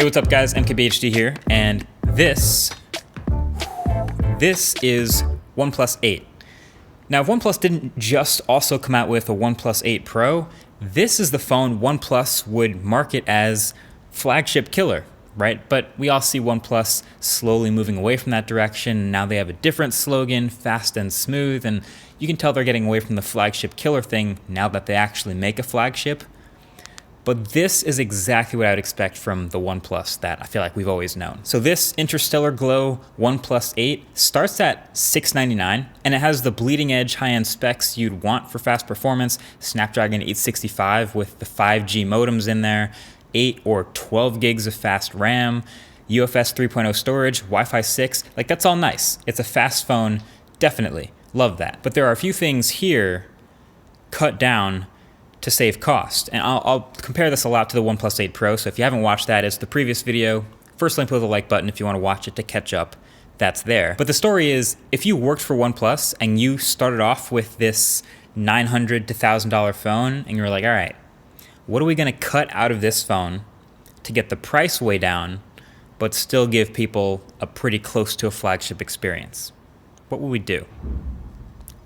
Hey, what's up guys? MKBHD here, and this is OnePlus 8. Now, if OnePlus didn't just also come out with a OnePlus 8 Pro, this is the phone OnePlus would market as flagship killer, right? But we all see OnePlus slowly moving away from that direction. Now they have a different slogan, fast and smooth, and you can tell they're getting away from the flagship killer thing now that they actually make a flagship. But this is exactly what I would expect from the OnePlus that I feel like we've always known. So this Interstellar Glow OnePlus 8 starts at $699, and it has the bleeding edge high-end specs you'd want for fast performance, Snapdragon 865 with the 5G modems in there, 8 or 12 gigs of fast RAM, UFS 3.0 storage, Wi-Fi 6, like that's all nice. It's a fast phone, definitely, love that. But there are a few things here cut down to save cost. And I'll compare this a lot to the OnePlus 8 Pro, so if you haven't watched that, it's the previous video. First link below the like button if you want to watch it to catch up, that's there. But the story is, if you worked for OnePlus and you started off with this $900 to $1,000 phone, and you were like, all right, what are we gonna cut out of this phone to get the price way down, but still give people a pretty close to a flagship experience? What would we do?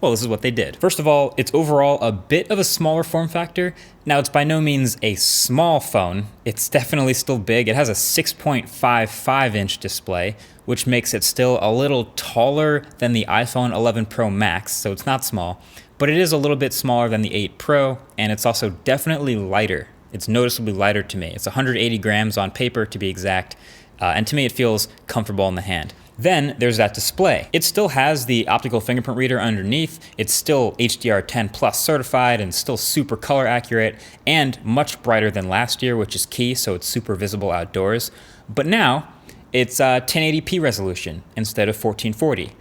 Well, this is what they did. First of all, it's overall a bit of a smaller form factor. Now, it's by no means a small phone. It's definitely still big. It has a 6.55-inch display, which makes it still a little taller than the iPhone 11 Pro Max, so it's not small. But it is a little bit smaller than the 8 Pro, and it's also definitely lighter. It's noticeably lighter to me. It's 180 grams on paper, to be exact, and to me it feels comfortable in the hand. Then there's that display. It still has the optical fingerprint reader underneath. It's still HDR10 Plus certified and still super color accurate and much brighter than last year, which is key, so it's super visible outdoors. But now it's 1080p resolution instead of 1440.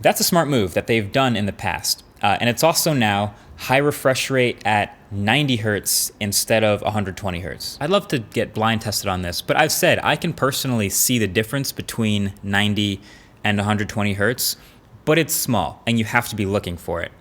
That's a smart move that they've done in the past. And it's also now high refresh rate at 90 hertz instead of 120 hertz. I'd love to get blind tested on this, but I've said I can personally see the difference between 90 and 120 hertz, but it's small and you have to be looking for it.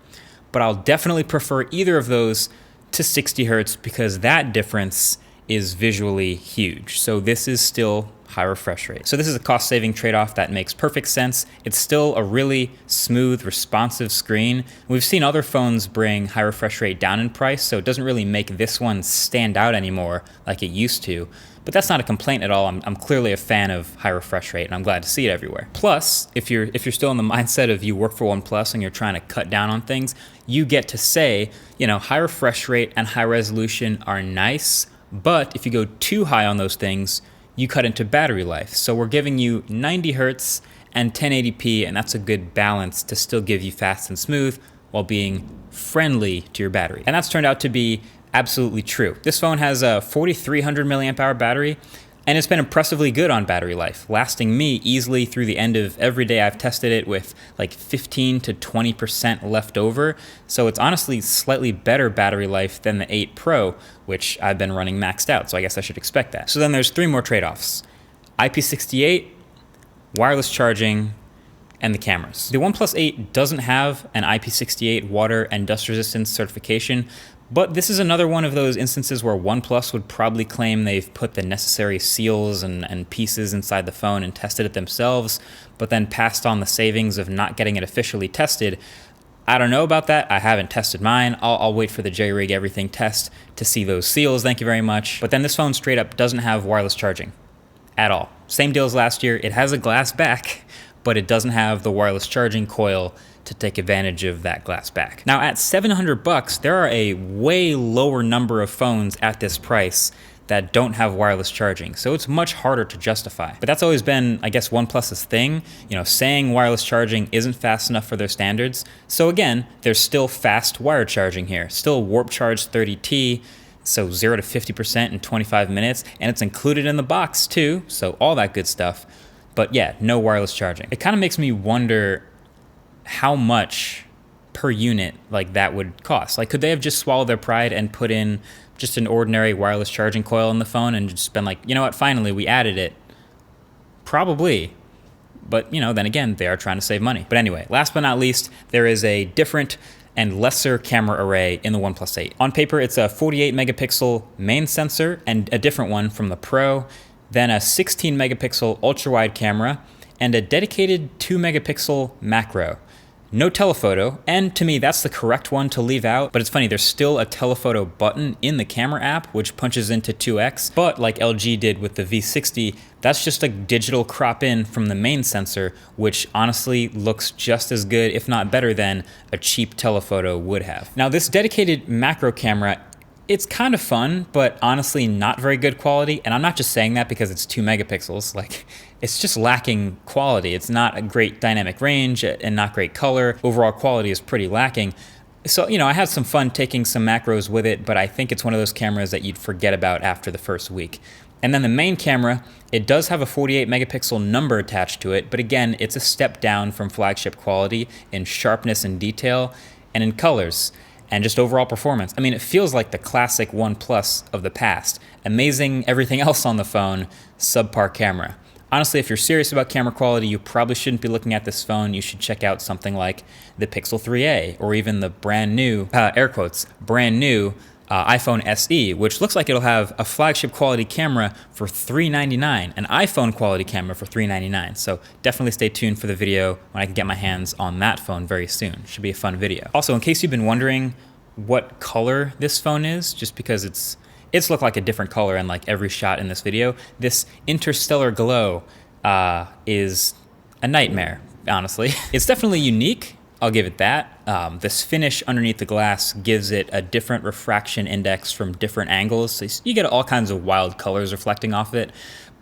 But I'll definitely prefer either of those to 60 hertz because that difference is visually huge. So this is still high refresh rate. So this is a cost-saving trade-off that makes perfect sense. It's still a really smooth, responsive screen. We've seen other phones bring high refresh rate down in price, so it doesn't really make this one stand out anymore like it used to. But that's not a complaint at all. I'm clearly a fan of high refresh rate, and I'm glad to see it everywhere. Plus, if you're still in the mindset of you work for OnePlus and you're trying to cut down on things, you get to say, you know, high refresh rate and high resolution are nice, but if you go too high on those things, you cut into battery life. So we're giving you 90 hertz and 1080p, and that's a good balance to still give you fast and smooth while being friendly to your battery. And that's turned out to be absolutely true. This phone has a 4,300 milliamp hour battery, and it's been impressively good on battery life, lasting me easily through the end of every day I've tested it with like 15 to 20% left over. So it's honestly slightly better battery life than the 8 Pro, which I've been running maxed out, so I guess I should expect that. So then there's 3 more trade-offs: IP68, wireless charging, and the cameras. The OnePlus 8 doesn't have an IP68 water and dust resistance certification, but this is another one of those instances where OnePlus would probably claim they've put the necessary seals and pieces inside the phone and tested it themselves, but then passed on the savings of not getting it officially tested. I don't know about that. I haven't tested mine. I'll wait for the JRig everything test to see those seals, thank you very much. But then this phone straight up doesn't have wireless charging at all. Same deal as last year. It has a glass back, but it doesn't have the wireless charging coil to take advantage of that glass back. Now at $700, there are a way lower number of phones at this price that don't have wireless charging, so it's much harder to justify. But that's always been, I guess, OnePlus's thing, you know, saying wireless charging isn't fast enough for their standards. So again, there's still fast wired charging here, still Warp Charge 30T, so 0 to 50% in 25 minutes, and it's included in the box too, so all that good stuff. But yeah, no wireless charging. It kind of makes me wonder how much per unit like that would cost. Like, could they have just swallowed their pride and put in just an ordinary wireless charging coil in the phone and just been like, you know what, finally we added it? Probably. But, you know, then again, they are trying to save money. But anyway, last but not least, there is a different and lesser camera array in the OnePlus 8. On paper, it's a 48 megapixel main sensor and a different one from the Pro. then a 16 megapixel ultra wide camera, and a dedicated 2 megapixel macro. No telephoto, and to me that's the correct one to leave out, but it's funny, there's still a telephoto button in the camera app which punches into 2x, but like LG did with the V60, that's just a digital crop in from the main sensor, which honestly looks just as good, if not better than a cheap telephoto would have. Now this dedicated macro camera, it's kind of fun, but honestly not very good quality. And I'm not just saying that because it's 2 megapixels. Like, it's just lacking quality. It's not a great dynamic range and not great color. Overall quality is pretty lacking. So, you know, I had some fun taking some macros with it, but I think it's one of those cameras that you'd forget about after the first week. And then the main camera, it does have a 48 megapixel number attached to it, but again, it's a step down from flagship quality in sharpness and detail and in colors. And just overall performance. I mean, it feels like the classic OnePlus of the past. Amazing everything else on the phone, subpar camera. Honestly, if you're serious about camera quality, you probably shouldn't be looking at this phone. You should check out something like the Pixel 3a or even the brand new, air quotes, brand new iPhone SE, which looks like it'll have a flagship quality camera for $399, an iPhone quality camera for $399. So definitely stay tuned for the video when I can get my hands on that phone very soon. Should be a fun video. Also, in case you've been wondering what color this phone is, just because it's looked like a different color in like every shot in this video, this interstellar glow is a nightmare, honestly. It's definitely unique. I'll give it that. This finish underneath the glass gives it a different refraction index from different angles. So you get all kinds of wild colors reflecting off it,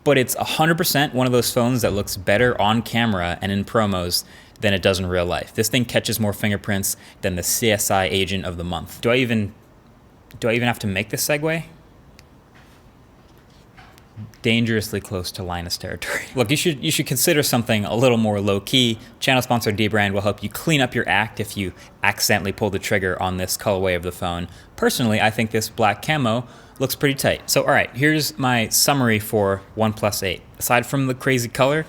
but it's 100% one of those phones that looks better on camera and in promos than it does in real life. This thing catches more fingerprints than the CSI agent of the month. Do I even have to make this segue? Dangerously close to Linus territory. Look, you should consider something a little more low-key. Channel sponsor Dbrand will help you clean up your act if you accidentally pull the trigger on this colorway of the phone. Personally, I think this black camo looks pretty tight. So all right, here's my summary for OnePlus 8. Aside from the crazy color,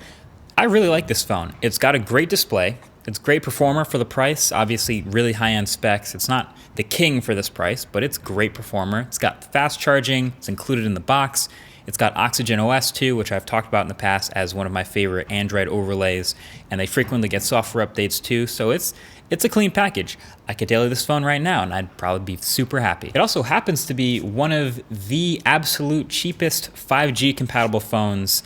I really like this phone. It's got a great display. It's a great performer for the price. Obviously, really high-end specs. It's not the king for this price, but it's a great performer. It's got fast charging. It's included in the box. It's got Oxygen OS 2, which I've talked about in the past as one of my favorite Android overlays, and they frequently get software updates too, so it's a clean package. I could daily this phone right now, and I'd probably be super happy. It also happens to be one of the absolute cheapest 5G compatible phones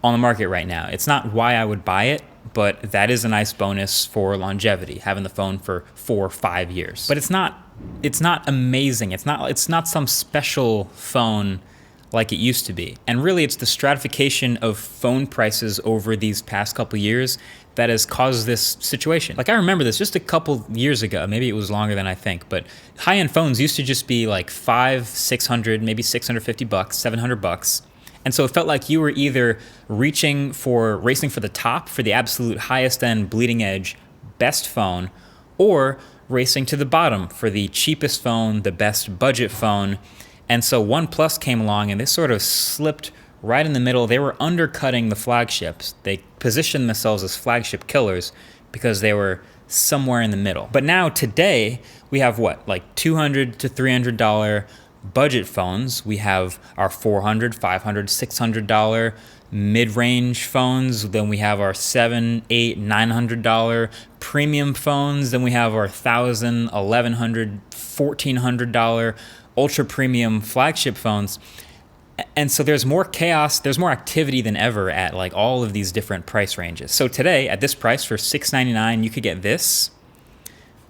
on the market right now. It's not why I would buy it, but that is a nice bonus for longevity, having the phone for 4 or 5 years. But it's not amazing. It's not some special phone like it used to be. And really, it's the stratification of phone prices over these past couple years that has caused this situation. Like, I remember this just a couple years ago, maybe it was longer than I think, but high-end phones used to just be like $500, $600, maybe $650, $700. And so it felt like you were either racing for the top for the absolute highest end, bleeding edge, best phone, or racing to the bottom for the cheapest phone, the best budget phone. And so OnePlus came along and they sort of slipped right in the middle. They were undercutting the flagships. They positioned themselves as flagship killers because they were somewhere in the middle. But now today we have what, like $200 to $300 budget phones. We have our $400, $500, $600 mid-range phones. Then we have our $700, $800, $900 premium phones. Then we have our $1,000, $1,100, $1,400 ultra premium flagship phones. And so there's more chaos, there's more activity than ever at like all of these different price ranges. So today at this price for $699, you could get this,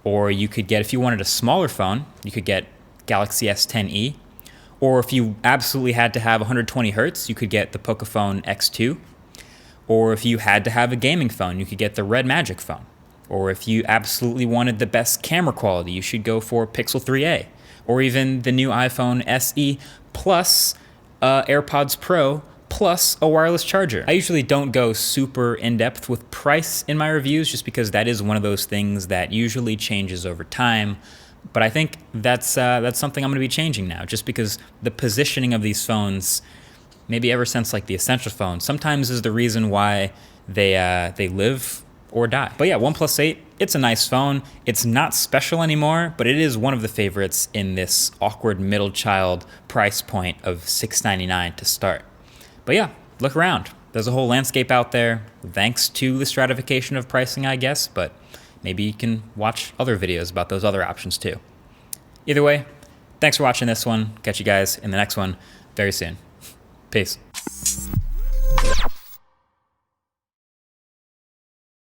or you could get, if you wanted a smaller phone, you could get Galaxy S10e, or if you absolutely had to have 120 hertz, you could get the Poco X2, or if you had to have a gaming phone, you could get the Red Magic phone, or if you absolutely wanted the best camera quality, you should go for Pixel 3a, or even the new iPhone SE plus AirPods Pro plus a wireless charger. I usually don't go super in-depth with price in my reviews just because that is one of those things that usually changes over time. But I think that's something I'm going to be changing now, just because the positioning of these phones, maybe ever since like the Essential phone, sometimes is the reason why they live or die. But yeah, OnePlus 8, it's a nice phone. It's not special anymore, but it is one of the favorites in this awkward middle child price point of $699 to start. But yeah, look around. There's a whole landscape out there, thanks to the stratification of pricing, I guess, but maybe you can watch other videos about those other options too. Either way, thanks for watching this one. Catch you guys in the next one very soon. Peace.